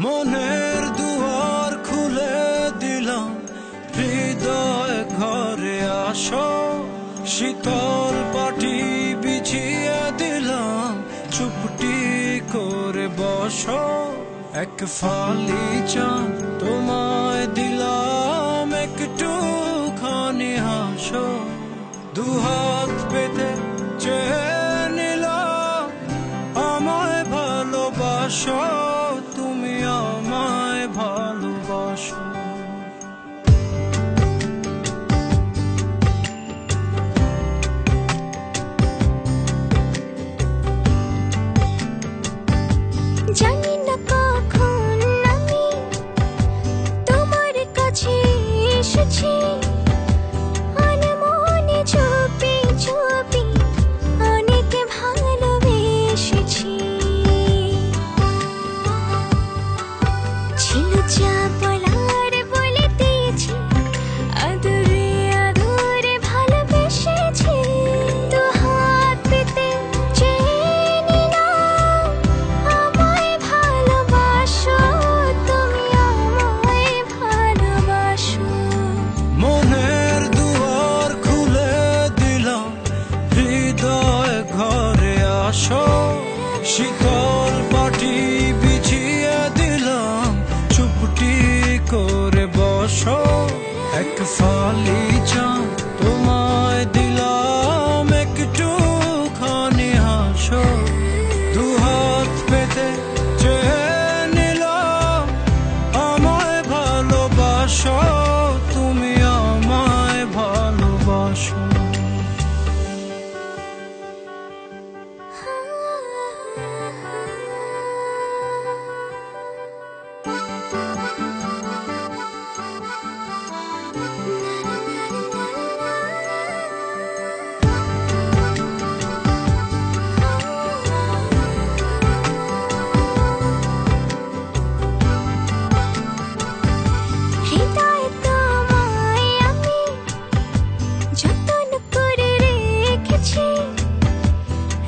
মনের দুয়ার খুলে দিলাম, হৃদয় ঘরে আসো। শীতল পাটি বিছিয়ে দিলাম, চুপটি করে বসো। এক ফালি চাঁদ তোমায় দিলাম, একটুখানি হাসো। দুহাত পেতে চেয়ে নিলাম, আমায় ভালোবাসো, তুমি আমায় ভালোবাসো। জানি না কখন আমি তোমার কাছে এসেছি, আনমনে চুপি চুপি অনেক ভালোবেসেছি। ছিল যা বলার বলে দিয়েছি, আদরে আদরে ভালোবেসেছি। দু হাত পেতে চেয়ে নিলাম, আমায় ভালোবাসো, তুমি আমায় ভালোবাসো। মনের দুয়ার খুলে দিলাম, হৃদয় ঘরে আসো। শীতল পাটি বিছিয়ে দিলাম, চুপটি করে বসো। এক ফালি চাঁদ তোমায় দিলাম, একটুখানি হাসো। দুহাত পেতে চেয়ে নিলাম, আমায় ভালোবাসো, তুমি আমায় ভালোবাসো। হৃদয় তোমায় আমি যতন করে রেখেছি,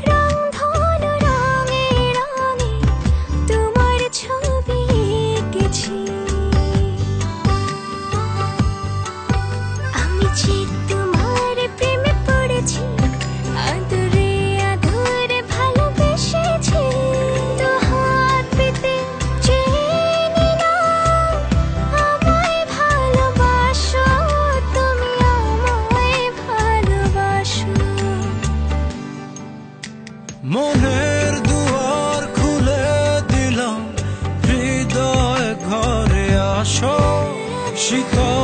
রং ধনু রঙে রঙে তোমার ছবি এঁকেছি। আমি যে তোমার প্রেমে পড়েছি, আদরে আদরে ভালোবেসেছি। দু হাত পেতে চেয়ে নিলাম, আমায় ভালোবাসো, তুমি আমায় ভালোবাসো। মনের দুয়ার খুলে দিলাম, হৃদয় ঘরে আসো। শীতল